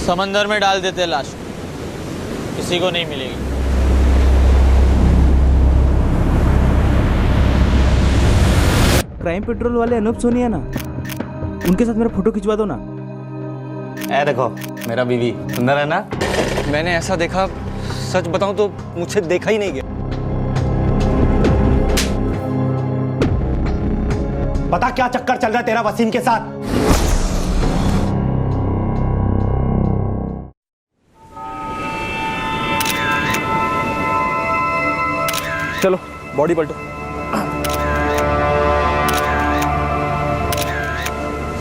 समंदर में डाल देते लाश, किसी को नहीं मिलेगी। क्राइम पेट्रोल वाले अनूप सोनिया ना, उनके साथ मेरा फोटो खिंचवा दो ना। ए देखो मेरा बीवी सुंदर है ना। मैंने ऐसा देखा, सच बताऊं तो मुझसे देखा ही नहीं गया। पता क्या चक्कर चल रहा है तेरा वसीम के साथ? चलो बॉडी पलटो।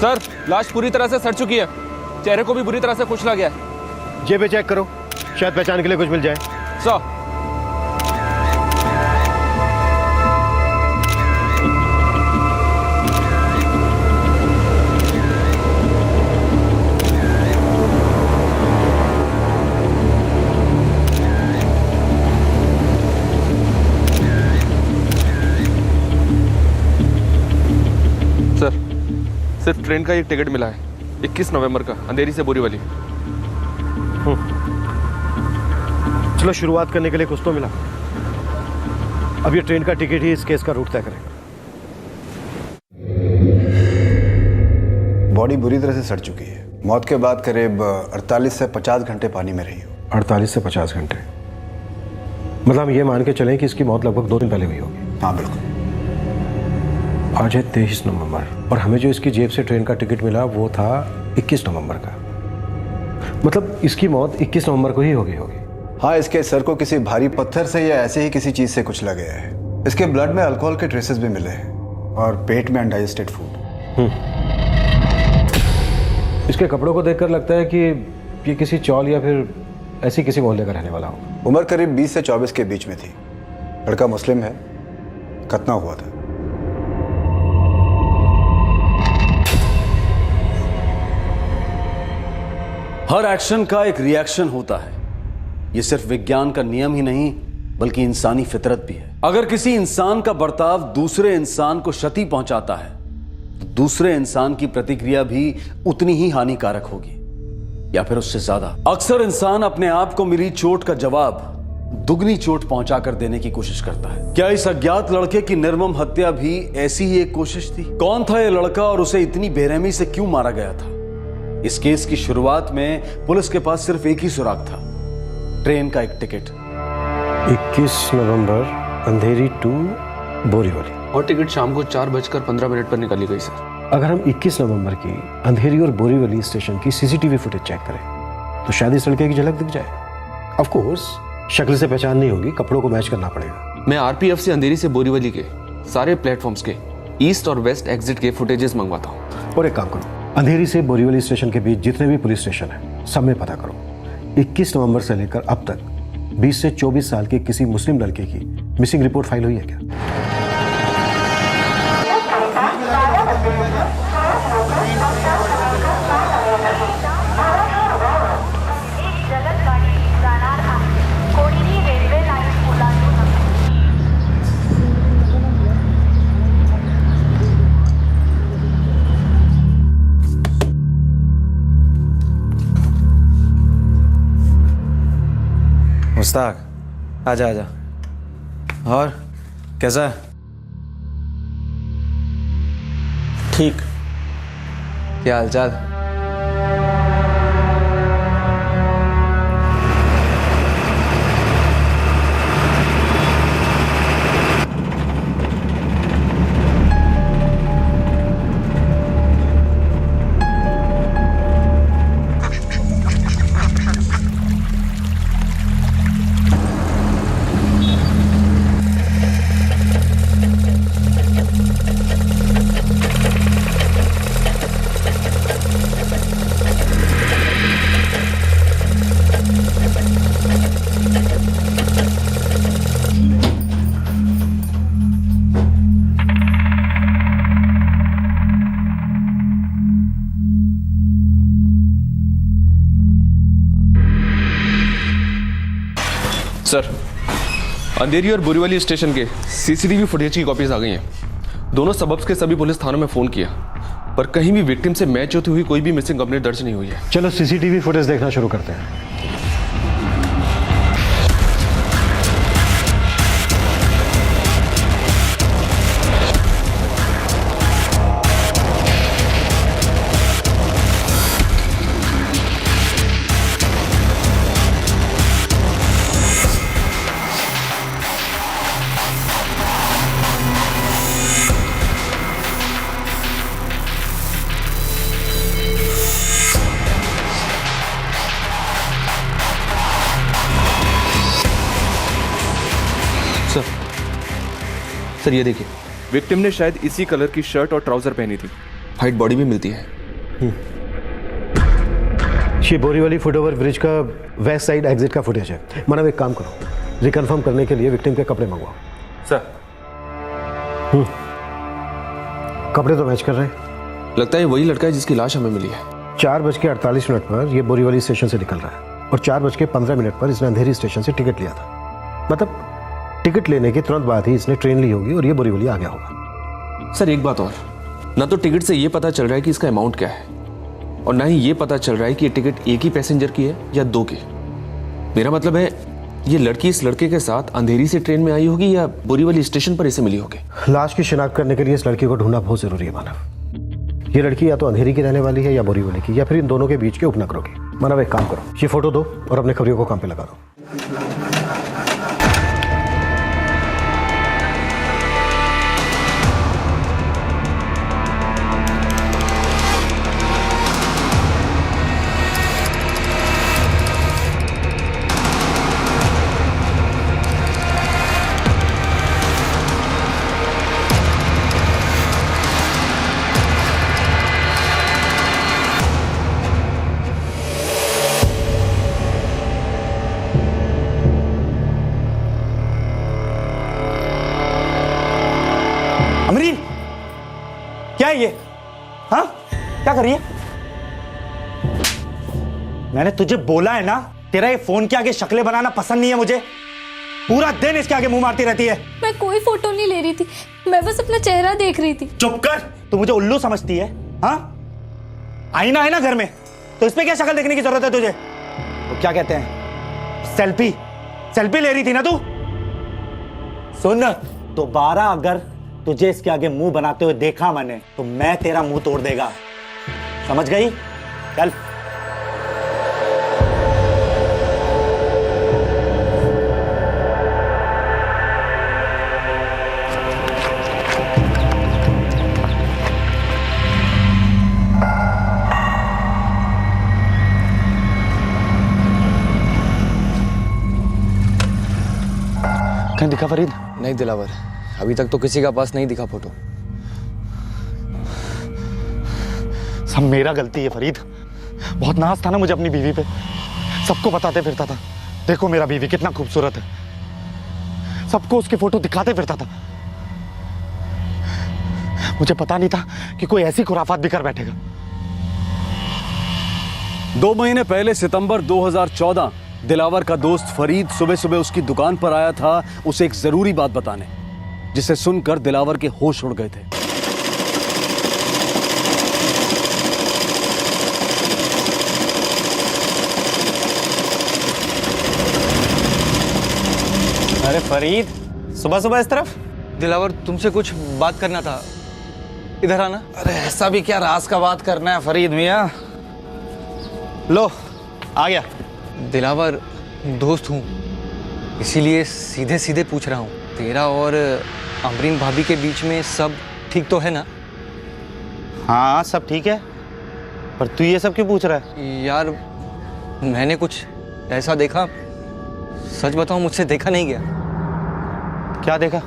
सर, लाश पूरी तरह से सड़ चुकी है, चेहरे को भी बुरी तरह से कुचला गया है। जेबें चेक करो, शायद पहचान के लिए कुछ मिल जाए। सर, सिर्फ ट्रेन का एक टिकट मिला है, 21 नवंबर का, अंधेरी से बोरीवली। चलो शुरुआत करने के लिए कुछ तो मिला। अब ये ट्रेन का टिकट ही इस केस का रूट तय करेगा। बॉडी बुरी तरह से सड़ चुकी है। मौत के बाद करीब 48 से 50 घंटे पानी में रही हो। 48 से 50 घंटे, मतलब हम ये मान के चलें कि इसकी मौत लगभग 2 दिन पहले हुई होगी। हाँ बिल्कुल। आज है 23 नवंबर और हमें जो इसकी जेब से ट्रेन का टिकट मिला वो था 21 नवंबर का। मतलब इसकी मौत 21 नवंबर को ही हो गई होगी। हाँ, इसके सर को किसी भारी पत्थर से या ऐसे ही किसी चीज से कुचला गया है। इसके ब्लड में अल्कोहल के ट्रेसेस भी मिले हैं और पेट में अनडाइजेस्टेड फूड। इसके कपड़ों को देखकर लगता है कि ये किसी चौल या फिर ऐसी किसी मोहल्ले का रहने वाला हो। उम्र करीब 20 से 24 के बीच में थी। लड़का मुस्लिम है, खतना हुआ था। हर एक्शन का एक रिएक्शन होता है। यह सिर्फ विज्ञान का नियम ही नहीं बल्कि इंसानी फितरत भी है। अगर किसी इंसान का बर्ताव दूसरे इंसान को क्षति पहुंचाता है तो दूसरे इंसान की प्रतिक्रिया भी उतनी ही हानिकारक होगी या फिर उससे ज्यादा। अक्सर इंसान अपने आप को मिली चोट का जवाब दुगनी चोट पहुंचाकर देने की कोशिश करता है। क्या इस अज्ञात लड़के की निर्मम हत्या भी ऐसी ही एक कोशिश थी? कौन था यह लड़का और उसे इतनी बेरहमी से क्यों मारा गया था? इस केस की शुरुआत में पुलिस के पास सिर्फ एक ही सुराग था, ट्रेन का एक टिकट। 21 नवंबर अंधेरी टू बोरीवली, और टिकट शाम को 4:15 पर निकाली गई सर। अगर हम 21 नवंबर की अंधेरी और बोरीवली स्टेशन की सीसीटीवी फुटेज चेक करें तो शायद इस लड़के की झलक दिख जाए। ऑफ कोर्स शक्ल से पहचान नहीं होगी, कपड़ों को मैच करना पड़ेगा। मैं आरपीएफ से अंधेरी से बोरीवली के सारे प्लेटफॉर्म्स के ईस्ट और वेस्ट एग्जिट के फुटेजेस मंगवाता हूँ। और एक काम करो, अंधेरी से बोरीवली स्टेशन के बीच जितने भी पुलिस स्टेशन हैं सब में पता करो 21 नवंबर से लेकर अब तक 20 से 24 साल के किसी मुस्लिम लड़के की मिसिंग रिपोर्ट फाइल हुई है क्या? मुस्ताक, आजा आजा। और कैसा है? ठीक। क्या हालचाल? सर, अंधेरी और बोरीवली स्टेशन के सीसीटीवी फुटेज की कॉपीज आ गई हैं। दोनों सबब्स के सभी पुलिस थानों में फोन किया, पर कहीं भी विक्टिम से मैच होती हुई कोई भी मिसिंग कंप्लेंट दर्ज नहीं हुई है। चलो सीसीटीवी फुटेज देखना शुरू करते हैं। सर ये देखिए, विक्टिम ने शायद इसी कलर की शर्ट और ट्राउजर पहनी थी। हाइट बॉडी भी मिलती है। ये बोरीवली फुटओवर ब्रिज का वेस्ट साइड एग्जिट का फुटेज है। मानव एक काम करो, रिकन्फर्म करने के लिए विक्टिम के कपड़े मंगवाओ। सर कपड़े तो मैच कर रहे हैं। लगता है वही लड़का है जिसकी लाश हमें मिली है। 4:48 पर ये बोरीवली स्टेशन से निकल रहा है और 4:15 पर इसने अंधेरी स्टेशन से टिकट लिया था। मतलब टिकट लेने के तुरंत बाद ही इसने ट्रेन ली होगी और ये बोरीवली आ गया होगा। सर एक बात और, ना तो टिकट से ये पता चल रहा है कि इसका अमाउंट क्या है और ना ही ये पता चल रहा है कि ये टिकट एक ही पैसेंजर की है या दो की। मेरा मतलब है ये लड़की इस लड़के के साथ अंधेरी से ट्रेन में आई होगी या बोरीवली स्टेशन पर इसे मिली होगी। लाश की शिनाख्त करने के लिए इस लड़की को ढूंढना बहुत जरूरी है मानव। ये लड़की या तो अंधेरी की रहने वाली है या बोरीवली की, या फिर इन दोनों के बीच के उपनगरों की। मानव एक काम करो, ये फोटो दो और अपने खबरियों को काम पे लगा दो। अमरीन, क्या है ये? हाँ, क्या कर रही है? मैंने तुझे बोला है ना, तेरा ये फोन के आगे शक्लें बनाना पसंद नहीं है मुझे। पूरा दिन इसके आगे मुंह मारती रहती है। मैं कोई फोटो नहीं ले रही थी, मैं बस अपना चेहरा देख रही थी। चुप कर, तू मुझे उल्लू समझती है? हाँ, आईना है ना घर में, तो इस पे क्या शक्ल देखने की जरूरत है तुझे? तो क्या कहते हैं, सेल्फी ले रही थी ना तू? सुन, दोबारा अगर तुझे इसके आगे मुंह बनाते हुए देखा मैंने तो मैं तेरा मुंह तोड़ देगा, समझ गई? चल। कहीं दिखा फरीद? नहीं दिलावर, अभी तक तो किसी का पास नहीं दिखा फोटो। सब मेरा गलती है फरीद, बहुत नाज था ना मुझे अपनी बीवी पे, सबको बताते फिरता था देखो मेरा बीवी कितना खूबसूरत है, सबको उसकी फोटो दिखाते फिरता था। मुझे पता नहीं था कि कोई ऐसी खुराफात भी कर बैठेगा। 2 महीने पहले सितंबर 2014 दिलावर का दोस्त फरीद सुबह सुबह उसकी दुकान पर आया था उसे एक जरूरी बात बताने, जिसे सुनकर दिलावर के होश उड़ गए थे। अरे फरीद, सुबह सुबह इस तरफ? दिलावर तुमसे कुछ बात करना था, इधर आना। अरे ऐसा भी क्या राज का बात करना है फरीद मियां? लो आ गया। दिलावर दोस्त हूँ, इसीलिए सीधे सीधे पूछ रहा हूँ, तेरा और अमरीन भाभी के बीच में सब ठीक तो है ना? हाँ सब ठीक है, पर तू ये सब क्यों पूछ रहा है? यार मैंने कुछ ऐसा देखा, सच बताऊं मुझसे देखा नहीं गया। क्या देखा?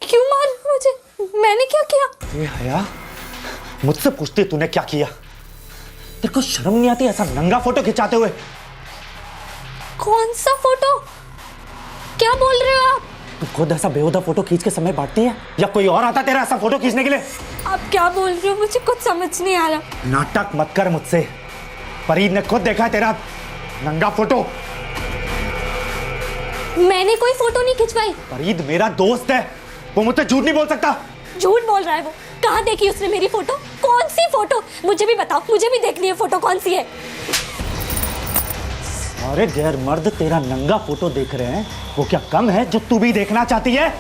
क्यों मार मुझे? मैंने क्या किया? ये हया, मुझसे पूछती तूने क्या किया? तेरे को शर्म नहीं आती ऐसा नंगा फोटो खिंचाते हुए? कौन सा फोटो? क्या बोल रहे हो आप? तू खुद ऐसा बेहुदा फोटो खींच के समय बांटती है या कोई और आता तेरा ऐसा फोटो खींचने के लिए? आप क्या बोल रहे हो? मुझे कुछ समझ नहीं आ रहा। नाटक मत कर मुझसे, फरीद ने खुद देखा है तेरा नंगा फोटो। मैंने कोई फोटो नहीं खिंचवाई। फरीद मेरा दोस्त है, वो मुझसे झूठ नहीं बोल सकता। झूठ बोल रहा है वो। कहाँ देखी उसने मेरी फोटो? कौन सी फोटो? मुझे भी बताओ, मुझे भी देखनी है फोटो कौन सी है। अरे गैर मर्द तेरा नंगा फोटो देख रहे हैं, वो क्या कम है जो तू भी देखना चाहती है?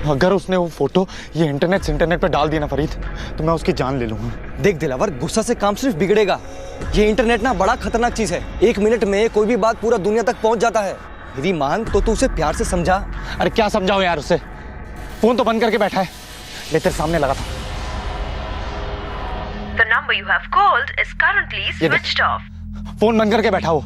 अगर उसने वो फोटो ये इंटरनेट पे डाल दिया ना फरीद, तो मैं उसकी जान ले लूंगा। देख दिलावर, गुस्सा से काम सिर्फ बिगड़ेगा। ये इंटरनेट ना बड़ा खतरनाक चीज है। 1 मिनट में कोई भी बात पूरा दुनिया तक पहुंच जाता है। मेरी मान तो तू उसे प्यार से समझा। अरे क्या समझाओ यार उससे, फोन तो बंद करके बैठा है। ले तेरे सामने लगा था। The number you have called is currently switched off. Phone बंद करके बैठा हो।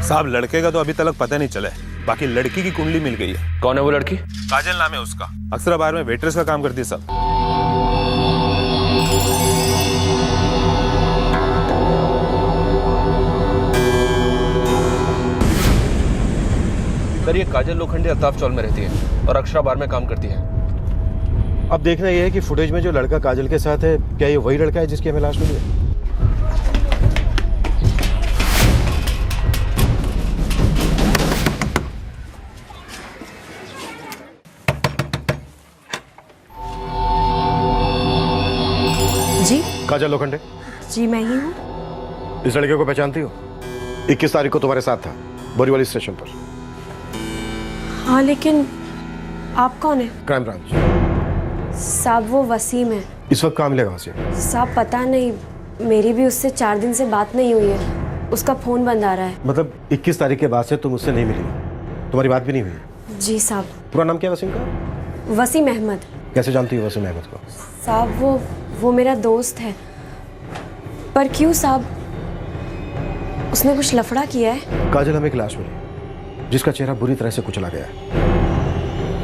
साहब लड़के का तो अभी तक पता नहीं चला है, बाकी लड़की की कुंडली मिल गई है। कौन है वो लड़की? काजल नाम है उसका, अक्सर बार में वेट्रेस का काम करती है सब। सर, ये काजल लोखंडे अल्ताफ चौल में रहती है और अक्षरा बार में काम करती है। अब देखना यह है कि फुटेज में जो लड़का काजल के साथ है, क्या ये वही लड़का है जिसकी हमें लाश मिली है? जी काजल लोखंडे? जी मैं ही हूँ। इस लड़के को पहचानती हो? 21 तारीख को तुम्हारे साथ था बोरीवली स्टेशन पर। हाँ, लेकिन आप कौन है? Crime branch. साहब वो वसीम है। इस वक्त कहाँ मिलेगा वसीम? साहब पता नहीं, मेरी भी उससे 4 दिन से बात नहीं हुई है। उसका फोन बंद आ रहा है। मतलब 21 तारीख के बाद से तुम उससे नहीं मिली, तुम्हारी बात भी नहीं हुई? जी साहब। पूरा नाम क्या है वसीम का? वसीम अहमद। कैसे जानती हो वसीम अहमद को? साहब वो मेरा दोस्त है। पर क्यों साहब, उसने कुछ लफड़ा किया है? काजल हमें एक लाश मिली जिसका चेहरा बुरी तरह से कुचला गया है।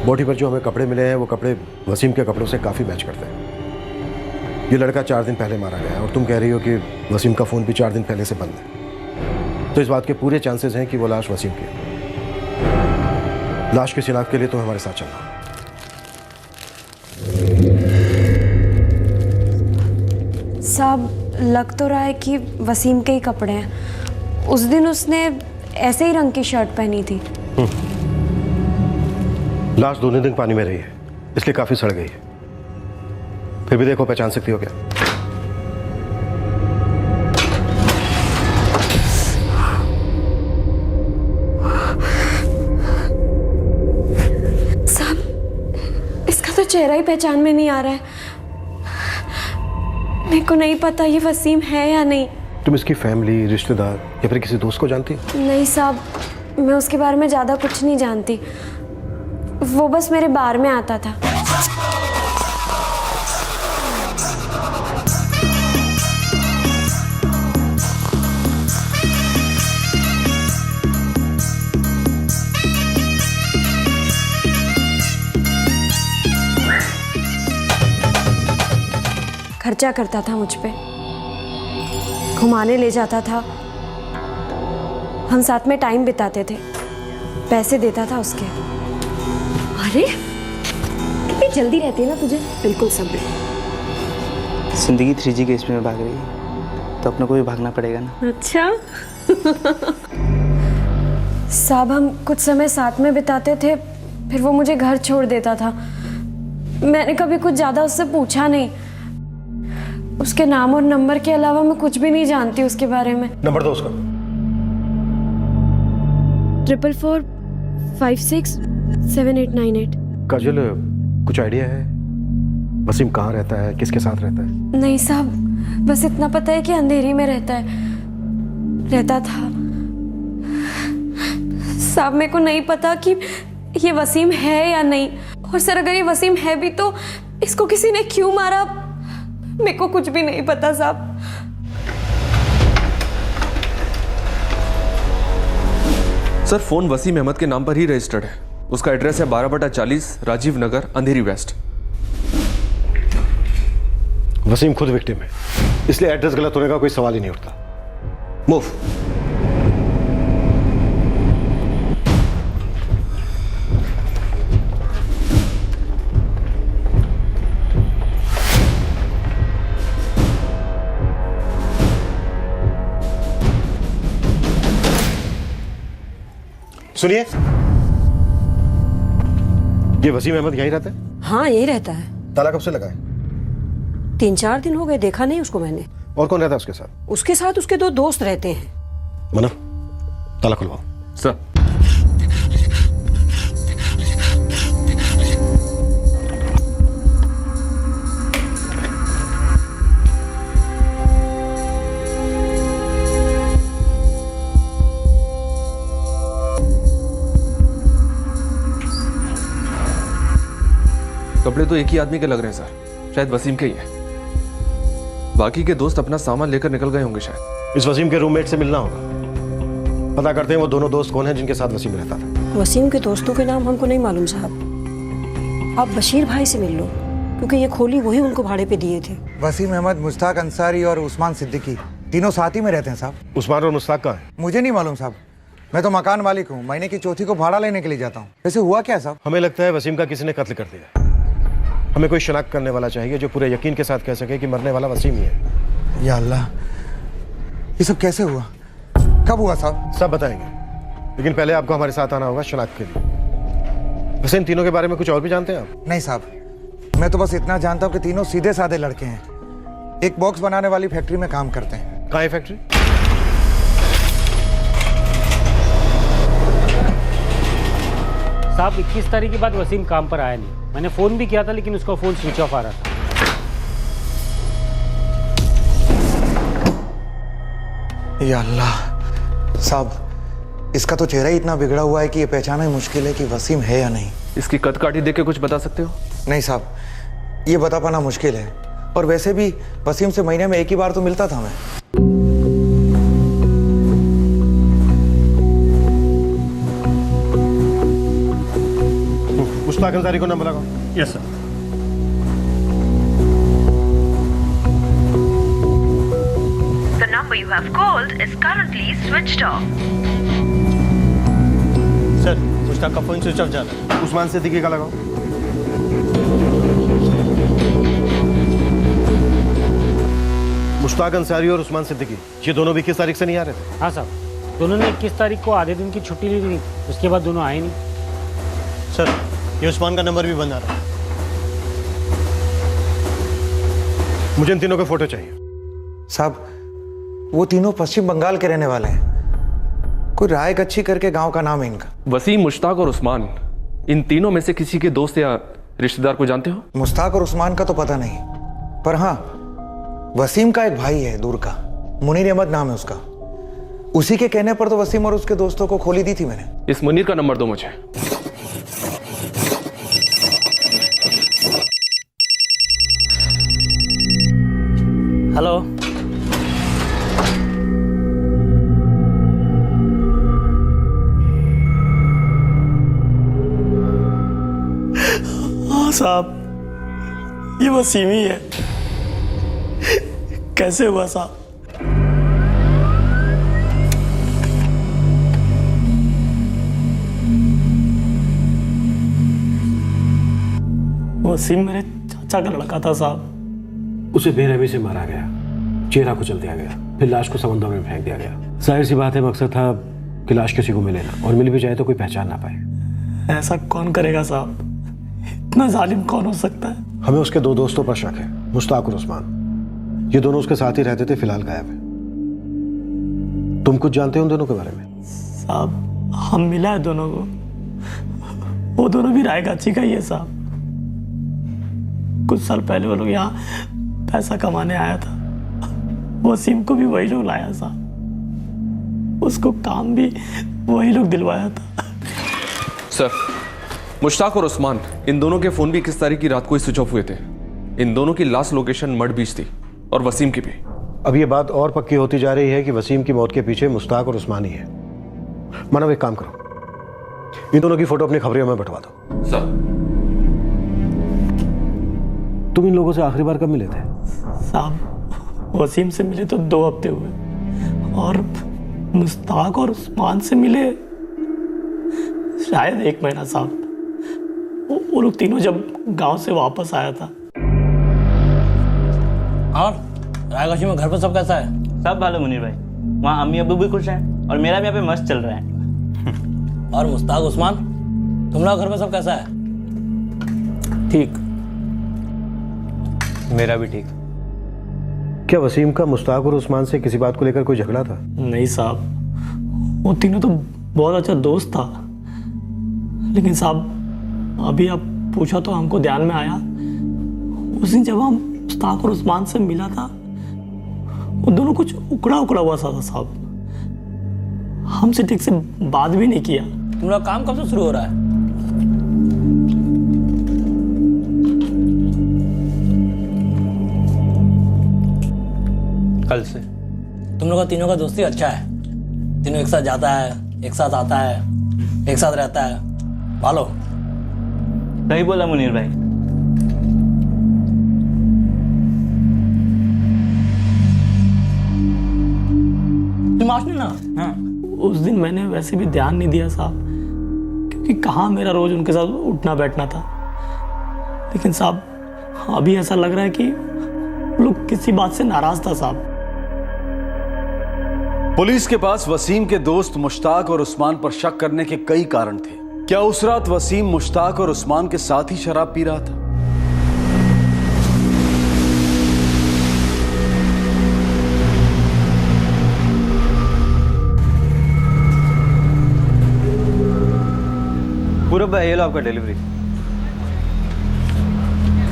बॉडी पर जो हमें कपड़े मिले हैं वो कपड़े वसीम के कपड़ों से काफ़ी मैच करते हैं। ये लड़का 4 दिन पहले मारा गया है और तुम कह रही हो कि वसीम का फ़ोन भी 4 दिन पहले से बंद है, तो इस बात के पूरे चांसेस हैं कि वो लाश वसीम की है। लाश की शिनाख्त के लिए तुम्हें हमारे साथ चलना। साहब लग तो रहा है कि वसीम के ही कपड़े हैं। उस दिन उसने ऐसे ही रंग की शर्ट पहनी थी। लाश 2 दिन पानी में रही है, इसलिए काफ़ी सड़ गई है। फिर भी देखो, पहचान सकती हो क्या? साहब इसका तो चेहरा ही पहचान में नहीं आ रहा है। मेरे को नहीं पता ये वसीम है या नहीं। तुम इसकी फैमिली, रिश्तेदार या फिर किसी दोस्त को जानती हो? नहीं साहब, मैं उसके बारे में ज़्यादा कुछ नहीं जानती। वो बस मेरे बार में आता था। खर्चा करता था मुझ पे, घुमाने ले जाता था, हम साथ में टाइम बिताते थे, पैसे देता था उसके। अरे कितनी जल्दी रहती है ना तुझे, बिल्कुल सब्र। जिंदगी 3G के स्पीड में भाग रही है, तो अपने को भी भागना पड़ेगा ना। अच्छा साहब हम कुछ समय साथ में बिताते थे, फिर वो मुझे घर छोड़ देता था। मैंने कभी कुछ ज़्यादा उससे पूछा नहीं। उसके नाम और नंबर के अलावा मैं कुछ भी नहीं जानती उसके बारे में। नंबर दो उसका। 44567898। काजल, कुछ आइडिया है वसीम कहाँ रहता है, किसके साथ रहता है? नहीं साहब, बस इतना पता है कि अंधेरी में रहता था। साहब मेरे को नहीं पता कि ये वसीम है या नहीं, और सर अगर ये वसीम है भी तो इसको किसी ने क्यों मारा, मेरे को कुछ भी नहीं पता साहब। सर फोन वसीम अहमद के नाम पर ही रजिस्टर्ड है। उसका एड्रेस है 12/40 राजीव नगर, अंधेरी वेस्ट। वसीम खुद विक्टिम है, इसलिए एड्रेस गलत होने का कोई सवाल ही नहीं उठता। मूव। सुनिए, ये वसीम अहमद यहीं रहता है? हाँ यही रहता है। ताला कब से लगा है? 3-4 दिन हो गए, देखा नहीं उसको मैंने। और कौन रहता है उसके साथ? उसके साथ उसके 2 दोस्त रहते हैं। मना, ताला खुलवाओ। सर। कपड़े तो एक ही आदमी के लग रहे हैं सर, शायद वसीम के ही है। बाकी के दोस्त अपना सामान लेकर निकल गए होंगे शायद। इस वसीम के रूममेट से मिलना होगा, पता करते हैं वो दोनों दोस्त कौन हैं जिनके साथ वसीम रहता था। वसीम के दोस्तों के नाम हमको नहीं मालूम साहब, आप बशीर भाई से मिल लो, क्योंकि ये खोली वही उनको भाड़े पे दिए थे। वसीम अहमद, मुश्ताक अंसारी और उस्मान सिद्दीकी तीनों साथ ही में रहते हैं साहब। उस्मान और मुश्ताक कहाँ हैं? मुझे नहीं मालूम साहब, मैं तो मकान मालिक हूँ, महीने की चौथी को भाड़ा लेने के लिए जाता हूँ। वैसे हुआ क्या साहब? हमें लगता है वसीम का किसी ने कत्ल कर दिया। हमें कोई शनाख्त करने वाला चाहिए जो पूरे यकीन के साथ कह सके कि मरने वाला वसीम ही है। या अल्लाह, ये सब कैसे हुआ, कब हुआ साहब? सब बताएंगे, लेकिन पहले आपको हमारे साथ आना होगा शनाख्त के लिए। वैसे इन तीनों के बारे में कुछ और भी जानते हैं आप? नहीं साहब, मैं तो बस इतना जानता हूँ कि तीनों सीधे साधे लड़के हैं, एक बॉक्स बनाने वाली फैक्ट्री में काम करते हैं। कहाँ है फैक्ट्री? साहब 21 तारीख के बाद वसीम काम पर आया नहीं, मैंने फ़ोन भी किया था लेकिन उसका फ़ोन स्विच ऑफ आ रहा था। या अल्लाह साहब, इसका तो चेहरा ही इतना बिगड़ा हुआ है कि ये पहचाना ही मुश्किल है कि वसीम है या नहीं। इसकी कद काठी देख के कुछ बता सकते हो? नहीं साहब, ये बता पाना मुश्किल है, और वैसे भी वसीम से महीने में एक ही बार तो मिलता था मैं। मुश्ताक अंसारी को नंबर लगाओ। Yes sir. The number you have called is currently switched off. Sir, Mushtaq का फोन स्विच ऑफ जा रहा है। उस्मान सिद्दीकी का लगाओ। मुश्ताक अंसारी और उस्मान सिद्दीकी, ये दोनों भी 21 तारीख से नहीं आ रहे थे? हाँ साहब, दोनों ने 21 तारीख को आधे दिन की छुट्टी ली थी, उसके बाद दोनों आए नहीं। सर, ये उस्मान का नंबर भी बंद आ रहा है। मुझे इन तीनों के फोटो चाहिए। साहब, वो तीनों पश्चिम बंगाल के रहने वाले हैं, कोई राय गच्छी करके गांव का नाम है इनका। वसीम, मुश्ताक और उस्मान, इन तीनों में से किसी के दोस्त या रिश्तेदार को जानते हो? मुश्ताक और उस्मान का तो पता नहीं, पर हाँ वसीम का एक भाई है दूर का, मुनीर अहमद नाम है उसका। उसी के कहने पर तो वसीम और उसके दोस्तों को खोली दी थी मैंने। इस मुनीर का नंबर दो मुझे। हेलो, हाँ साहब, ये वसीम ही है। कैसे हुआ साहब? वसीम मेरे चाचा का लड़का था साहब। उसे बेरहमी से मारा गया, चेहरा कुचल दिया गया, फिर लाश को समुद्र में फेंक दिया गया। जाहिर सी बात है, मकसद था कि लाश किसी को मिले ना, और मिल भी जाए तो कोई पहचान ना पाए। ऐसा कौन करेगा साहब? इतना जालिम कौन हो सकता है? हमें उसके 2 दोस्तों पर शक है, मुश्ताक और उस्मान। ये दोनों उसके साथ ही रहते थे, फिलहाल गायब है। तुम कुछ जानते हो उन दोनों के बारे में? साहब, हम मिला है दोनों को, वो दोनों भी रायगढ़ का ही है साहब। कुछ साल पहले वो लोग यहाँ पैसा कमाने आया था, वसीम को भी वही लोग लाया साहब, उसको काम भी वही लोग दिलवाया था। सर, मुश्ताक और उस्मान, इन दोनों के फोन भी 21 तारीख की रात को ही स्विच ऑफ हुए थे। इन दोनों की लास्ट लोकेशन मड बीच थी, और वसीम की भी। अब ये बात और पक्की होती जा रही है कि वसीम की मौत के पीछे मुश्ताक और उस्मान ही है। मानव, एक काम करो, इन दोनों की फोटो अपनी खबरियों में बंटवा दो। सर। तुम इन लोगों से आखिरी बार कब मिले थे? साहब, वसीम से मिले तो 2 हफ्ते हुए, और मुश्ताक और उस्मान से मिले शायद 1 महीना साहब। वो लोग तीनों जब गांव से वापस आया था। और रायगढ़ में घर पर सब कैसा है? सब भालो मुनीर भाई, वहाँ अम्मी अब्बू भी खुश हैं और मेरा भी यहाँ पे मस्त चल रहा है। और मुश्ताक उस्मान, तुम लोग घर में सब कैसा है? ठीक। मेरा भी ठीक। क्या वसीम का मुश्ताक और उस्मान से किसी बात को लेकर कोई झगड़ा था? नहीं साहब, वो तीनों तो बहुत अच्छा दोस्त था, लेकिन साहब अभी आप पूछा तो हमको ध्यान में आया, उस दिन जब हम मुश्ताक और उस्मान से मिला था वो दोनों कुछ उकड़ा उकड़ा हुआ सा था साहब, हमसे ठीक से बात भी नहीं किया। तुम लोग काम कब से शुरू हो रहा है? कल से। तुम लोग का तीनों का दोस्ती अच्छा है, तीनों एक साथ जाता है, एक साथ आता है, एक साथ रहता है। भालो सही बोला मुनीर भाई। ना हाँ। उस दिन मैंने वैसे भी ध्यान नहीं दिया साहब, क्योंकि कहाँ मेरा रोज उनके साथ उठना बैठना था, लेकिन साहब अभी ऐसा लग रहा है कि लोग किसी बात से नाराज था साहब। पुलिस के पास वसीम के दोस्त मुश्ताक और उस्मान पर शक करने के कई कारण थे। क्या उस रात वसीम मुश्ताक और उस्मान के साथ ही शराब पी रहा था? पूरब भाई ये लो आपका डिलीवरी।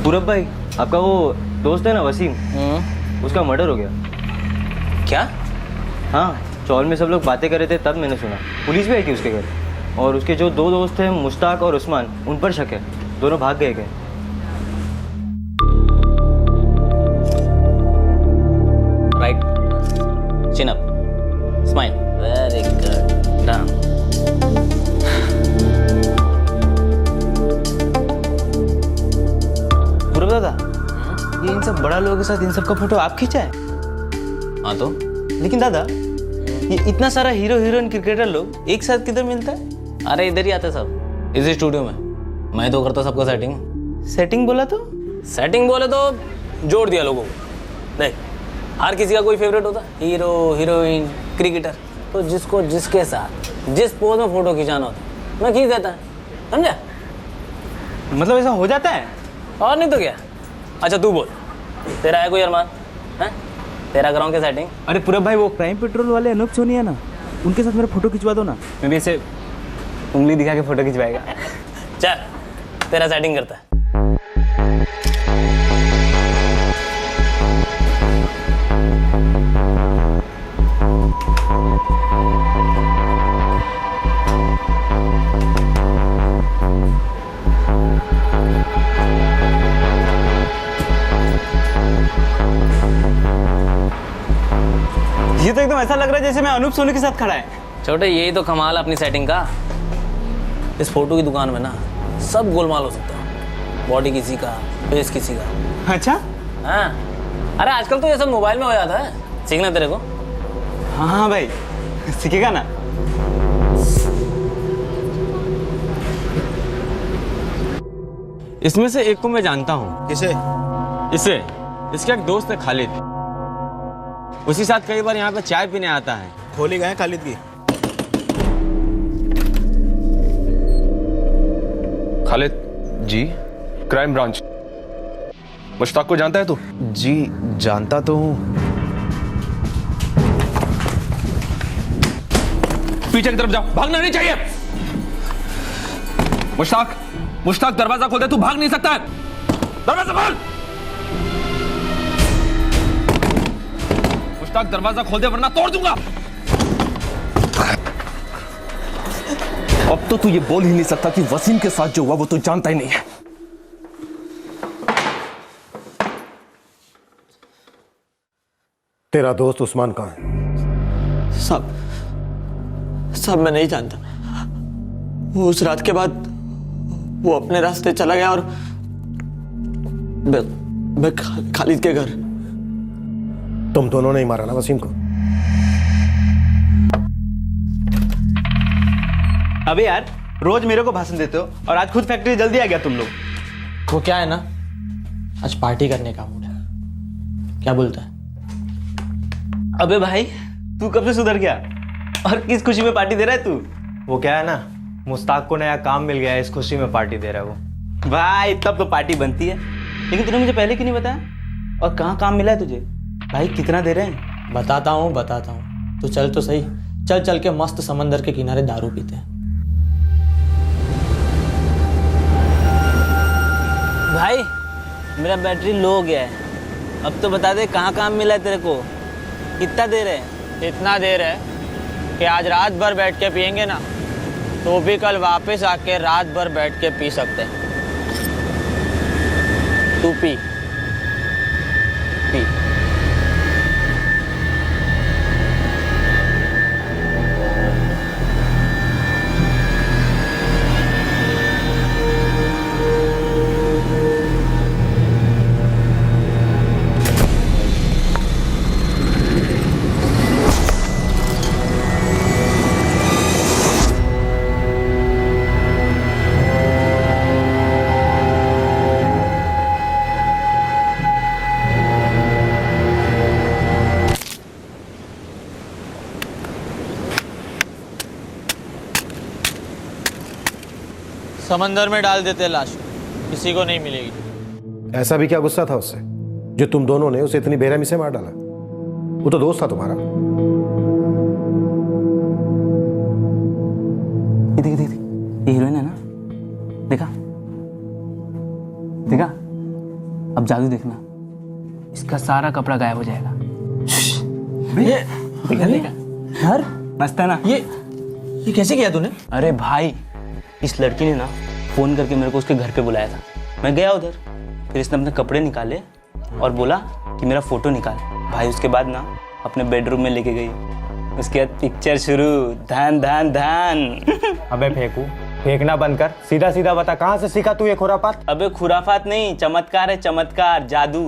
पूरब भाई आपका वो दोस्त है ना वसीम, उसका मर्डर हो गया। क्या? हाँ, चौल में सब लोग बातें कर रहे थे तब मैंने सुना। पुलिस भी आई थी उसके घर, और उसके जो दो दोस्त थे मुश्ताक और उस्मान, उन पर शक है, दोनों भाग गए। राइट, चिन up, smile, very good, down. पूरब दादा, ये इन सब बड़ा लोगों के साथ इन सब का फोटो आप खींचा है? हाँ तो लेकिन दादा, ये इतना सारा हीरो हीरोइन क्रिकेटर लोग एक साथ किधर मिलता है? अरे इधर ही आते सब, इसी स्टूडियो में। मैं तो करता सबका सेटिंग। सेटिंग बोला तो? सेटिंग बोले तो जोड़ दिया लोगों को। देख, हर किसी का कोई फेवरेट होता, हीरो हीरोइन क्रिकेटर, तो जिसको जिसके साथ जिस पोज में फोटो खिंचाना होता मैं खींच देता है, समझा? मतलब ऐसा हो जाता है? और नहीं तो क्या। अच्छा तू बोल, तेरा है कोई अरमान? है तेरा कराऊं क्या सेटिंग? अरे पूरब भाई, वो क्राइम पेट्रोल वाले अनूप सोनी है ना, उनके साथ मेरा फोटो खिंचवा दो ना। मैं भी ऐसे उंगली दिखा के फोटो खिंचवाएगा। चल तेरा सेटिंग करता है। ये तो एकदम ऐसा लग रहा है जैसे मैं अनूप सोनी के साथ खड़ा है। छोटे, यही तो कमाल अपनी सेटिंग का। इस फोटो की दुकान में ना सब गोलमाल हो सकता है, बॉडी किसी का, फेस किसी का। अच्छा? हाँ, अरे आजकल तो ये सब मोबाइल में हो जाता है। सीखना तेरे को? हाँ भाई, सीखेगा ना। इसमें से एक को मैं जानता हूँ। किसे? इसे, इसका एक दोस्त है खालिद, उसी साथ कई बार यहाँ पे चाय पीने आता है। खोली गए खालिद की? खालिद जी, क्राइम ब्रांच। मुश्ताक को जानता है तू? जी जानता तो हूँ। पीछे की तरफ जाओ, भागना नहीं चाहिए। मुश्ताक, मुश्ताक दरवाजा खोल दे, तू भाग नहीं सकता है। दरवाजा खोल। मुश्ताक दरवाजा खोल दे वरना तोड़ दूंगा। अब तो तू ये बोल ही नहीं सकता कि वसीम के साथ जो हुआ वो तू जानता ही नहीं है। तेरा दोस्त उस्मान कहाँ है? सब मैं नहीं जानता। वो उस रात के बाद वो अपने रास्ते चला गया और मैं खालिद के घर। तुम दोनों ने ही मारा ना वसीम को? अबे यार, रोज मेरे को भाषण देते हो और आज खुद फैक्ट्री जल्दी आ गया तुम लोग। वो क्या है ना, आज पार्टी करने का मूड है। क्या बोलता है? अबे भाई, तू कब से सुधर गया और किस खुशी में पार्टी दे रहा है तू? वो क्या है ना, मुश्ताक को नया काम मिल गया है, इस खुशी में पार्टी दे रहा है वो। भाई तब तो पार्टी बनती है, लेकिन तूने मुझे पहले क्यों नहीं बताया? और कहाँ काम मिला है तुझे? भाई कितना दे रहे हैं? बताता हूँ। तो चल तो सही, चल के मस्त समंदर के किनारे दारू पीते हैं। भाई मेरा बैटरी लो हो गया है, अब तो बता दे कहाँ काम मिला है तेरे को? कितना देर है? इतना देर है कि आज रात भर बैठ के पियेंगे ना, तो भी कल वापस आके रात भर बैठ के पी सकते हैं। तू पी। समंदर में डाल देते लाश, किसी को नहीं मिलेगी। ऐसा भी क्या गुस्सा था उससे जो तुम दोनों ने उसे इतनी बेरहमी से मार डाला? वो तो दोस्त था तुम्हारा। देख ये हीरोइन है ना, देखा? अब जादू देखना, इसका सारा कपड़ा गायब हो जाएगा। देखा यार, मस्त है ना? ये कैसे किया तूने? अरे भाई, इस लड़की ने ना फोन करके मेरे को उसके घर पे बुलाया था। मैं गया उधर, फिर इसने अपने कपड़े निकाले और बोला कि मेरा फोटो निकाल। भाई उसके बाद ना अपने बेडरूम में लेके गई, उसके बाद पिक्चर शुरू, धान धान धान। अबे फेंकना बंद कर, सीधा सीधा बता कहाँ से सीखा तू ये खुरापात? अबे खुराफात नहीं, चमत्कार है, चमत्कार, जादू।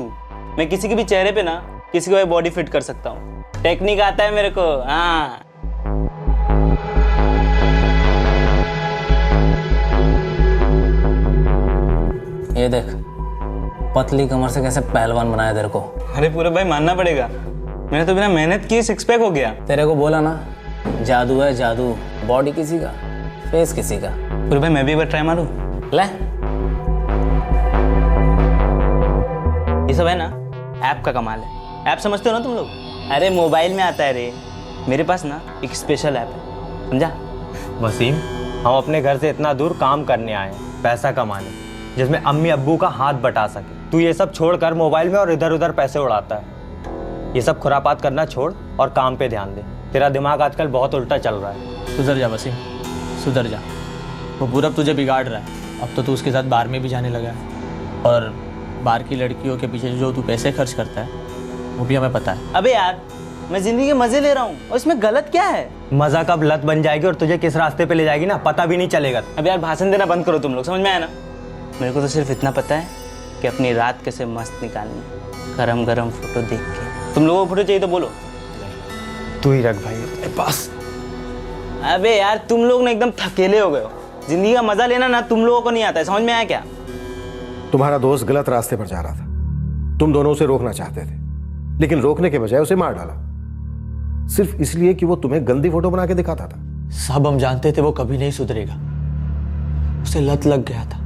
मैं किसी के भी चेहरे पे ना किसी को बॉडी फिट कर सकता हूँ, टेक्निक आता है मेरे को। हाँ ये देख, पतली कमर से कैसे पहलवान बनाया तेरे को। अरे पूरे भाई मानना पड़ेगा, मैंने तो बिना मेहनत किए सिक्स पैक हो गया। तेरे को बोला ना, जादू है जादू, बॉडी किसी का, फेस किसी का। पूरे भाई मैं भी एक बार ट्राई मारूं? ले। ये सब है ना ऐप का कमाल है। ऐप समझते हो ना तुम लोग? अरे मोबाइल में आता है रे। मेरे पास ना एक स्पेशल ऐप है, समझा? वसीम, हम अपने घर से इतना दूर काम करने आए हैं, पैसा कमाने, जिसमें अम्मी अब्बू का हाथ बटा सके। तू ये सब छोड़कर मोबाइल में और इधर उधर पैसे उड़ाता है। ये सब खुरापात करना छोड़ और काम पे ध्यान दे। तेरा दिमाग आजकल बहुत उल्टा चल रहा है। सुधर जा वसीम, सुधर जा। वो पूरब तुझे बिगाड़ रहा है। अब तो तू उसके साथ बार में भी जाने लगा है, और बार की लड़कियों के पीछे जो तू पैसे खर्च करता है वो भी हमें पता है। अबे यार, मैं जिंदगी के मजे ले रहा हूँ और इसमें गलत क्या है? मजा कब लत बन जाएगी और तुझे किस रास्ते पे ले जाएगी ना पता भी नहीं चलेगा। अब यार भाषण देना बंद करो तुम लोग, समझ में आया ना? मेरे को तो सिर्फ इतना पता है कि अपनी रात कैसे मस्त निकालनी, गरम गरम फोटो देख के। तुम लोगों को फोटो चाहिए तो बोलो। तू ही रख भाई अपने पास। अबे यार तुम लोग ना एकदम थकेले हो गए हो। जिंदगी का मजा लेना ना तुम लोगों को नहीं आता है, समझ में आया क्या? तुम्हारा दोस्त गलत रास्ते पर जा रहा था, तुम दोनों उसे रोकना चाहते थे, लेकिन रोकने के बजाय उसे मार डाला, सिर्फ इसलिए कि वो तुम्हें गंदी फोटो बना के दिखाता था। सब हम जानते थे वो कभी नहीं सुधरेगा, उसे लत लग गया था।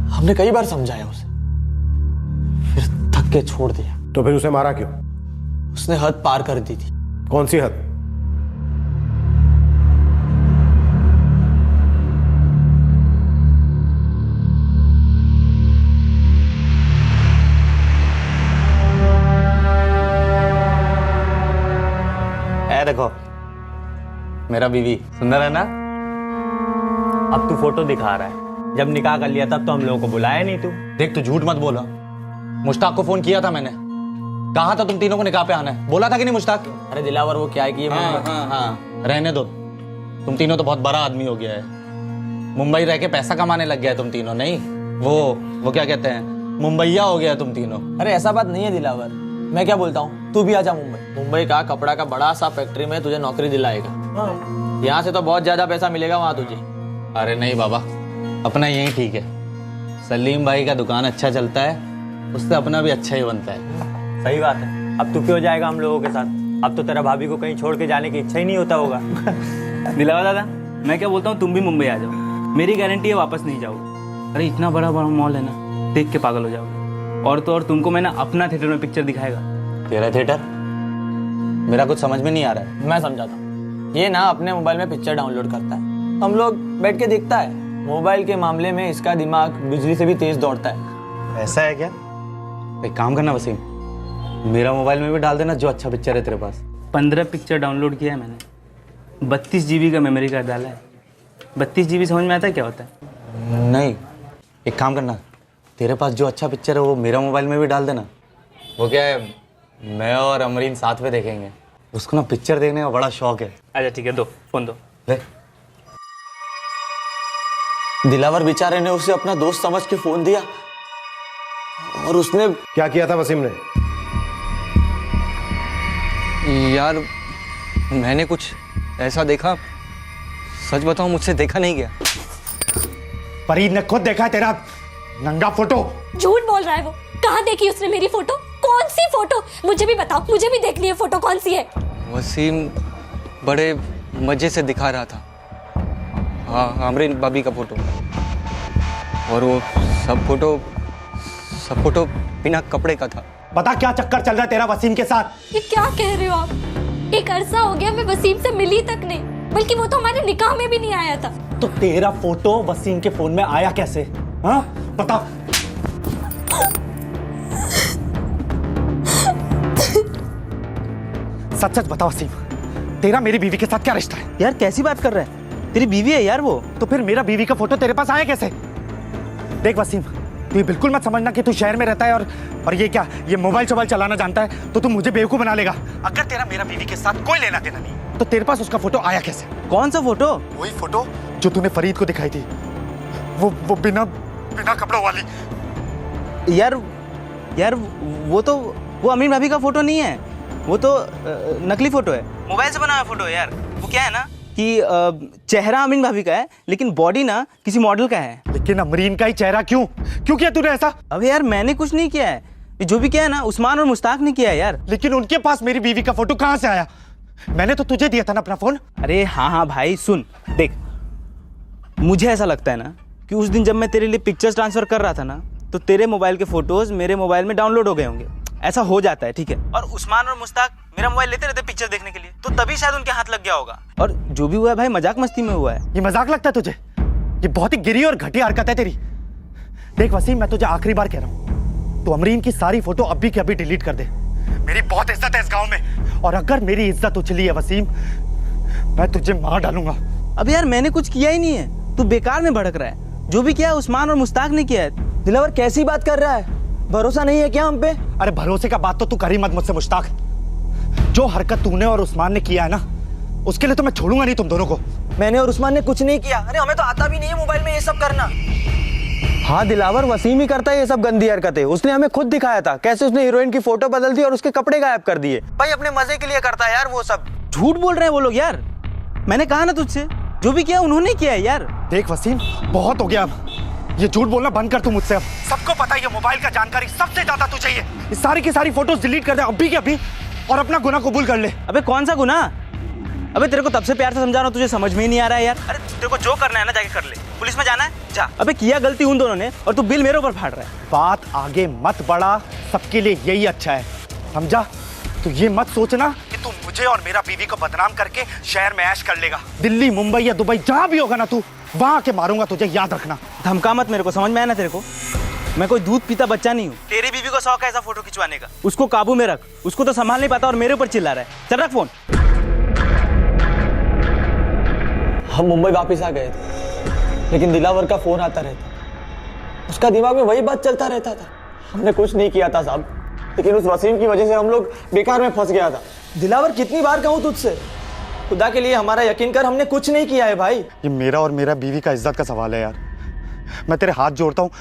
हमने कई बार समझाया उसे, फिर थक के छोड़ दिया। तो फिर उसे मारा क्यों? उसने हद पार कर दी थी। कौन सी हद? देखो मेरा बीवी सुंदर है ना? अब तू फोटो दिखा रहा है, जब निकाह कर लिया तब तो हम लोगों को बुलाया नहीं तू। देख तू झूठ मत बोला, मुश्ताक को फोन किया था मैंने, कहा था तुम तीनों को निकाह पे आना है, बोला था कि नहीं मुश्ताक? अरे दिलावर वो क्या है कि ये हाँ, रहने दो, तुम तीनों तो बहुत बड़ा आदमी हो गया है, मुंबई रह के पैसा कमाने लग गया है तुम तीनों। नहीं वो क्या कहते हैं, मुंबईया हो गया तुम तीनों। अरे ऐसा बात नहीं है दिलावर, मैं क्या बोलता हूँ, तू भी आजा मुंबई का कपड़ा का बड़ा सा फैक्ट्री में तुझे नौकरी दिलाएगा। यहाँ से तो बहुत ज्यादा पैसा मिलेगा वहाँ तुझे। अरे नहीं बाबा, अपना यही ठीक है, सलीम भाई का दुकान अच्छा चलता है, उससे अपना भी अच्छा ही बनता है। सही बात है। अब तू क्यों जाएगा हम लोगों के साथ? अब तो तेरा भाभी को कहीं छोड़ के जाने की इच्छा ही नहीं होता होगा। दिलावा दादा, मैं क्या बोलता हूँ, तुम भी मुंबई आ जाओ, मेरी गारंटी है वापस नहीं जाओगे। अरे इतना बड़ा बड़ा मॉल है ना, देख के पागल हो जाओगे। और तो और तुमको मैं ना अपना थिएटर में पिक्चर दिखाएगा। तेरा थिएटर? मेरा कुछ समझ में नहीं आ रहा है। मैं समझाता हूँ। ये ना अपने मोबाइल में पिक्चर डाउनलोड करता है, हम लोग बैठ के देखता है। मोबाइल के मामले में इसका दिमाग बिजली से भी तेज दौड़ता है। ऐसा है क्या? एक काम करना वसीम, मेरा मोबाइल में भी डाल देना जो अच्छा पिक्चर है तेरे पास। 15 पिक्चर डाउनलोड किया है मैंने, 32 GB का मेमोरी कार्ड डाला है। 32 GB समझ में आता है क्या होता है? नहीं, एक काम करना, तेरे पास जो अच्छा पिक्चर है वो मेरा मोबाइल में भी डाल देना। वो क्या है, मैं और अमरीन साथ में देखेंगे। उसको ना पिक्चर देखने का बड़ा शौक है। अच्छा ठीक है, दो फोन दो। ले। दिलावर बेचारे ने उसे अपना दोस्त समझ के फोन दिया और उसने क्या किया था वसीम ने? यार मैंने कुछ ऐसा देखा, सच बताऊं मुझसे देखा नहीं गया। फरीद ने खुद देखा है तेरा नंगा फोटो। झूठ बोल रहा है वो। कहाँ देखी उसने मेरी फोटो? कौन सी फोटो? मुझे भी बताओ, मुझे भी देखनी है फोटो, कौन सी है? वसीम बड़े मजे से दिखा रहा था। हाँ, अमरीन भाभी का फोटो। और वो सब फोटो बिना कपड़े का था। बता क्या चक्कर चल रहा है तेरा वसीम के साथ? ये क्या कह रहे हो आप? एक अरसा हो गया मैं वसीम से मिली तक नहीं, बल्कि वो तो हमारे निकाह में भी नहीं आया था। तो तेरा फोटो वसीम के फोन में आया कैसे? हाँ बता। सच सच बता वसीम, तेरा मेरी बीवी के साथ क्या रिश्ता है? यार कैसी बात कर रहा है, तेरी बीवी है यार वो। तो फिर मेरा बीवी का फोटो तेरे पास आया कैसे? देख वसीम, तू ये बिल्कुल मत समझना कि तू शहर में रहता है और ये क्या, ये मोबाइल शोबाइल चलाना जानता है तो तू मुझे बेवकूफ बना लेगा। अगर तेरा मेरा बीवी के साथ कोई लेना देना नहीं तो तेरे पास उसका फोटो आया कैसे? कौन सा फोटो? वही फोटो जो तूने फरीद को दिखाई थी, वो बिना कपड़ों वाली। यार वो अमीन भाभी का फोटो नहीं है, वो तो नकली फोटो है, मोबाइल से बना हुआ फोटो है यार। वो क्या है ना कि चेहरा अमीन भाभी का है लेकिन बॉडी ना किसी मॉडल का है। लेकिन अमरीन का ही चेहरा क्यों किया तूने ऐसा? अबे यार मैंने कुछ नहीं किया है, जो भी किया है ना उस्मान और मुश्ताक ने किया है यार। लेकिन उनके पास मेरी बीवी का फोटो कहाँ से आया? मैंने तो तुझे दिया था ना अपना फोन। अरे हाँ भाई सुन, देख मुझे ऐसा लगता है ना कि उस दिन जब मैं तेरे लिए पिक्चर्स ट्रांसफर कर रहा था ना, तो तेरे मोबाइल के फोटोज मेरे मोबाइल में डाउनलोड हो गए होंगे। ऐसा हो जाता है, ठीक है। और उस्मान और मुश्ताक मेरा मोबाइल लेते रहते पिक्चर देखने के लिए, तो तभी शायद उनके हाथ लग गया होगा। और जो भी हुआ है भाई मजाक मस्ती में हुआ है। ये मजाक लगता है तुझे? ये बहुत ही गिरी और घटिया हरकत है तेरी। देख वसीम, मैं तुझे आखिरी बार कह रहा हूँ, तो अमरीन की सारी फोटो अभी के अभी डिलीट कर दे। मेरी बहुत इज्जत है इस गाँव में, और अगर मेरी इज्जत उछली है वसीम, मैं तुझे मार डालूंगा। अब यार मैंने कुछ किया ही नहीं है, तू बेकार में भड़क रहा है। जो भी किया है उस्मान और मुश्ताक ने किया है। दिलावर कैसी बात कर रहा है? भरोसा नहीं है क्या हम पे? अरे भरोसे का बात तो तू कर ही मत मुझसे मुश्ताक। जो हरकत तूने और उस्मान ने किया है ना, उसके लिए तो मैं छोड़ूंगा नहीं तुम दोनों को। मैंने और उस्मान ने कुछ नहीं किया। अरे हमें तो आता भी नहीं है मोबाइल में ये सब करना। हाँ दिलावर, वसीम ही करता है ये सब गंदी हरकतें। उसने हमें खुद दिखाया था कैसे उसने हीरोइन की फोटो बदल दी और उसके कपड़े गायब कर दिए। भाई अपने मजे के लिए करता है यार वो सब। झूठ बोल रहे हैं वो लोग यार, मैंने कहा ना तुझसे, जो भी किया उन्होंने किया है यार। देख वसीम, बहुत हो गया अब, ये झूठ बोलना बंद कर तू मुझसे। अब सबको पता है ये मोबाइल का जानकारी सबसे ज्यादा तुझे चाहिए। ये सारी की सारी फोटोज डिलीट कर दे अभी के अभी और अपना गुनाह कबूल कर ले। अबे कौन सा गुनाह? अबे तेरे को तब से प्यार से समझा रहा हूँ, तुझे समझ में ही नहीं आ रहा है यार। अरे तेरे को जो करना है ना जाके कर ले, पुलिस में जाना है जा। अबे किया गलती उन दोनों ने और तू बिल मेरे ऊपर फाड़ रहा है। बात आगे मत बढ़ा, सबके लिए यही अच्छा है, समझा? तो ये मत सोचना कि तू मुझे और मेरा बीवी को बदनाम करके शहर में ऐश कर लेगा। दिल्ली, मुंबई या दुबई जहां भी होगा ना तू, वहां के मारूंगा तुझे, याद रखना। धमका मत मेरे को, समझ में आया ना तेरे को? मैं कोई दूध पीता बच्चा नहीं हूँ। तेरी बीवी को शौक है ऐसा फोटो खिंचवाने का, उसको काबू में रख। उसको तो संभाल नहीं पाता और मेरे ऊपर चिल्ला रहा है। चल रख फोन। हम मुंबई वापस आ गए थे, लेकिन दिलावर का फोन आता रहता, उसका दिमाग में वही बात चलता रहता था। हमने कुछ नहीं किया था साहब, लेकिन उस वसीम की वजह से हम लोग बेकार में फंस गया था। दिलावर कितनी बार कहूँ तुझसे, खुदा के लिए हमारा यकीन कर, हमने कुछ नहीं किया है भाई। ये मेरा और मेरा बीवी का इज्जत का सवाल है यार। मैं तेरे हाथ जोड़ता हूँ,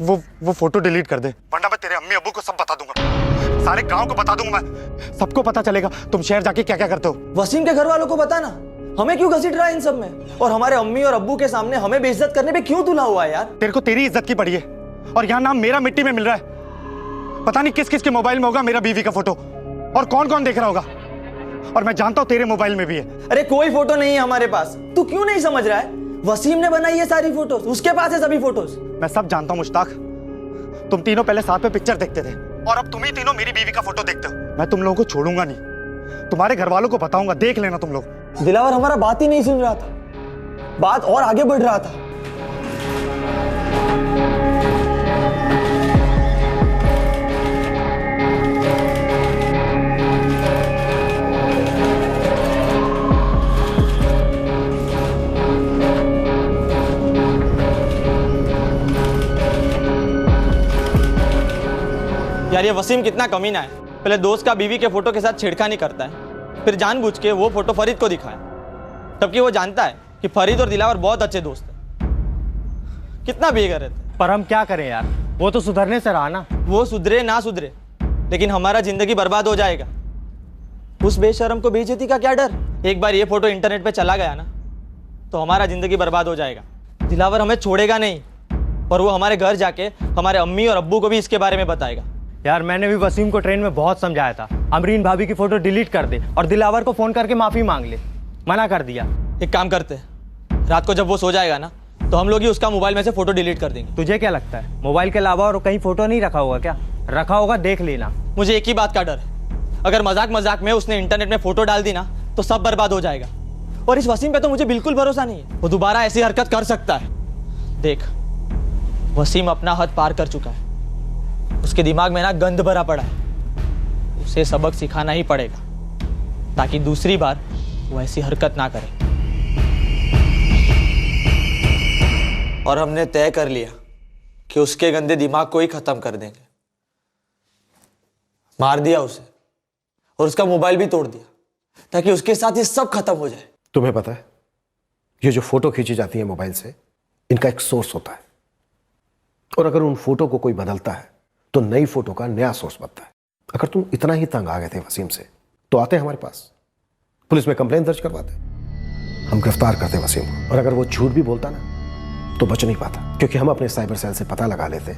वो फोटो डिलीट कर दे, वरना मैं तेरे अम्मी अब्बू को सब बता दूंगा, सारे गांव को बता दूंगा। मैं सबको पता चलेगा तुम शहर जाके क्या क्या करते हो। वसीम के घर वालों को बताना, हमें क्यों घसीट रहा है इन सब में? और हमारे अम्मी और अब्बू के सामने हमें बेइज्जत करने पे क्यों तुला हुआ है यार? तेरे को तेरी इज्जत की पड़ी है और यहाँ नाम मेरा मिट्टी में मिल रहा है। पता नहीं किस किस के मोबाइल में होगा मेरा बीवी का फोटो और कौन कौन देख रहा होगा। और मैं जानता हूं तेरे मोबाइल में भी है। अरे कोई फोटो नहीं है हमारे पास, तू क्यों नहीं समझ रहा है? वसीम ने बनाई है सारी फोटोज, उसके पास है सभी फोटोज। मैं सब जानता हूं मुश्ताक, तुम तीनों पहले साथ में पिक्चर देखते थे और अब तुम ही तीनों मेरी बीवी का फोटो देखते हो। मैं तुम लोगों को छोड़ूंगा नहीं, तुम्हारे घर वालों को बताऊंगा, देख लेना तुम लोग। दिलावर हमारा बात ही नहीं सुन रहा था, बात और आगे बढ़ रहा था। यार ये वसीम कितना कमीना है, पहले दोस्त का बीवी के फोटो के साथ छेड़खानी करता है, फिर जानबूझ के वो फोटो फरीद को दिखाया, तबकि वो जानता है कि फरीद और दिलावर बहुत अच्छे दोस्त हैं। कितना बेगर रहते। पर हम क्या करें यार, वो तो सुधरने से रहा ना। वो सुधरे ना सुधरे, लेकिन हमारा जिंदगी बर्बाद हो जाएगा। उस बेशरम को बेइज्जती का क्या डर? एक बार ये फोटो इंटरनेट पे चला गया ना तो हमारा जिंदगी बर्बाद हो जाएगा। दिलावर हमें छोड़ेगा नहीं, और वो हमारे घर जाके हमारे अम्मी और अब्बू को भी इसके बारे में बताएगा। यार मैंने भी वसीम को ट्रेन में बहुत समझाया था, अमरीन भाभी की फोटो डिलीट कर दे और दिलावर को फोन करके माफी मांग ले, मना कर दिया। एक काम करते हैं, रात को जब वो सो जाएगा ना तो हम लोग ही उसका मोबाइल में से फोटो डिलीट कर देंगे। तुझे क्या लगता है मोबाइल के अलावा और कहीं फोटो नहीं रखा होगा क्या? रखा होगा, देख लेना। मुझे एक ही बात का डर है, अगर मजाक मजाक में उसने इंटरनेट में फोटो डाल दी ना तो सब बर्बाद हो जाएगा। और इस वसीम पे तो मुझे बिल्कुल भरोसा नहीं है, वो दोबारा ऐसी हरकत कर सकता है। देख, वसीम अपना हद पार कर चुका है, उसके दिमाग में ना गंद भरा पड़ा है। उसे सबक सिखाना ही पड़ेगा ताकि दूसरी बार वो ऐसी हरकत ना करे। और हमने तय कर लिया कि उसके गंदे दिमाग को ही खत्म कर देंगे। मार दिया उसे और उसका मोबाइल भी तोड़ दिया ताकि उसके साथ ये सब खत्म हो जाए। तुम्हें पता है, ये जो फोटो खींची जाती है मोबाइल से, इनका एक सोर्स होता है, और अगर उन फोटो को कोई बदलता है तो नई फोटो का नया सोर्स बनता है। अगर तुम इतना ही तंग आ गए थे वसीम से तो आते हमारे पास, पुलिस में कंप्लेन दर्ज करवाते, हम गिरफ्तार करते वसीम को। और अगर वो झूठ भी बोलता ना तो बच नहीं पाता, क्योंकि हम अपने साइबर सेल से पता लगा लेते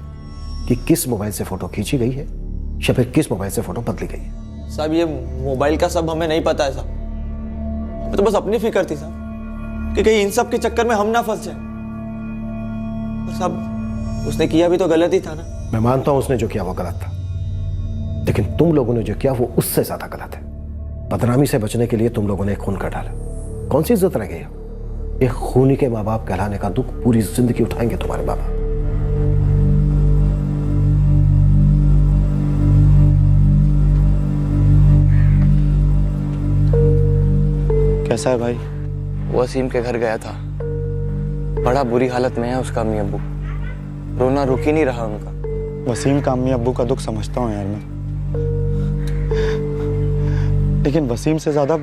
कि किस मोबाइल से फोटो खींची गई है या फिर किस मोबाइल से फोटो बदली गई है। साहब ये मोबाइल का सब हमें नहीं पता है साहब, हमें तो बस अपनी फिक्र थी साहब कि कहीं इन सब के चक्कर में हम ना फंस जाए। साहब उसने किया भी तो गलत ही था ना। मैं मानता हूं उसने जो किया वो गलत था, लेकिन तुम लोगों ने जो किया वो उससे ज्यादा गलत है। बदनामी से बचने के लिए तुम लोगों ने खून कर डाला। कौन सी इज्जत रह गई? एक खूनी के माँ बाप कहलाने का दुख पूरी जिंदगी उठाएंगे तुम्हारे माँ बाप। कैसा है भाई? वसीम के घर गया था, बड़ा बुरी हालत में है उसका अम्मी अब्बू, रोना रुक ही नहीं रहा उनका। वसीम का अम्मी अब्बू का दुख समझता हूँ यार मैं, लेकिन वसीम से ज्यादा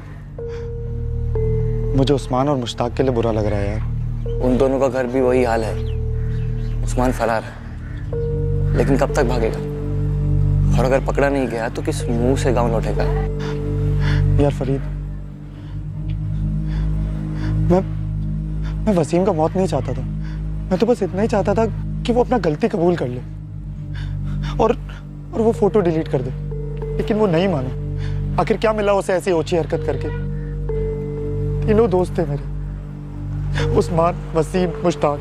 मुझे उस्मान और मुश्ताक के लिए बुरा लग रहा है यार। उन दोनों का घर भी वही हाल है, उस्मान फरार है, लेकिन कब तक भागेगा? और अगर पकड़ा नहीं गया तो किस मुंह से गांव लौटेगा? यार फरीद, मैं वसीम का मौत नहीं चाहता था, मैं तो बस इतना ही चाहता था कि वो अपना गलती कबूल कर ले और वो फोटो डिलीट कर दे, लेकिन वो नहीं माना। आखिर क्या मिला उसे ऐसी ओछी हरकत करके? तीनों दोस्त थे मेरे, उस्मान, वसीम, मुश्ताक।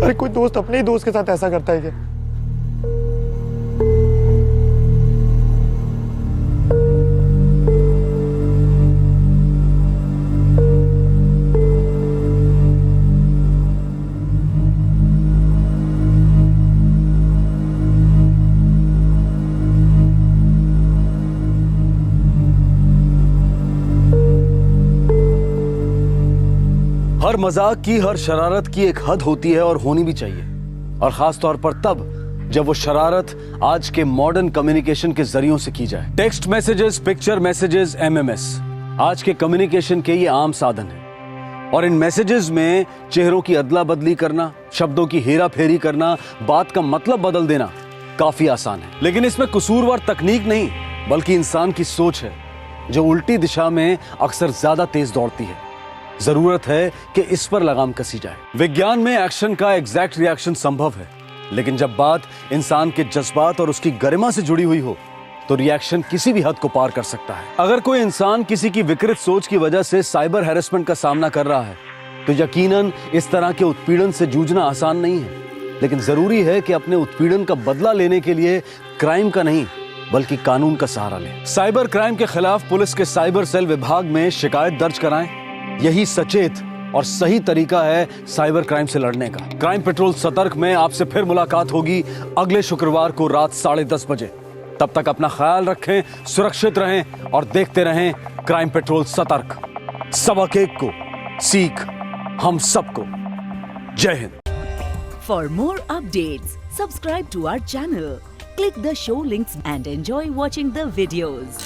अरे कोई दोस्त अपने ही दोस्त के साथ ऐसा करता है क्या? हर मजाक की, हर शरारत की एक हद होती है और होनी भी चाहिए, और खास तौर पर तब जब वो शरारत आज के मॉडर्न कम्युनिकेशन के जरियों से की जाए। Text messages, picture messages, MMS आज के कम्युनिकेशन के ये आम साधन है, और इन मैसेजेस में चेहरों की अदला बदली करना, शब्दों की हेरा फेरी करना, बात का मतलब बदल देना काफी आसान है। लेकिन इसमें कसूरवार तकनीक नहीं बल्कि इंसान की सोच है, जो उल्टी दिशा में अक्सर ज्यादा तेज दौड़ती है। जरूरत है कि इस पर लगाम कसी जाए। विज्ञान में एक्शन का एग्जैक्ट रिएक्शन संभव है, लेकिन जब बात इंसान के जज्बात और उसकी गरिमा से जुड़ी हुई हो तो रिएक्शन किसी भी हद को पार कर सकता है। अगर कोई इंसान किसी की विकृत सोच की वजह से साइबर हैरेसमेंट का सामना कर रहा है तो यकीनन इस तरह के उत्पीड़न से जूझना आसान नहीं है, लेकिन जरूरी है कि अपने उत्पीड़न का बदला लेने के लिए क्राइम का नहीं बल्कि कानून का सहारा लें। साइबर क्राइम के खिलाफ पुलिस के साइबर सेल विभाग में शिकायत दर्ज कराएं। यही सचेत और सही तरीका है साइबर क्राइम से लड़ने का। क्राइम पेट्रोल सतर्क में आपसे फिर मुलाकात होगी अगले शुक्रवार को रात 10:30 बजे। तब तक अपना ख्याल रखें, सुरक्षित रहें और देखते रहें क्राइम पेट्रोल सतर्क। सबक एक को सीख हम सबको। जय Hind. For more updates, subscribe to our channel, click the show links and enjoy watching the videos.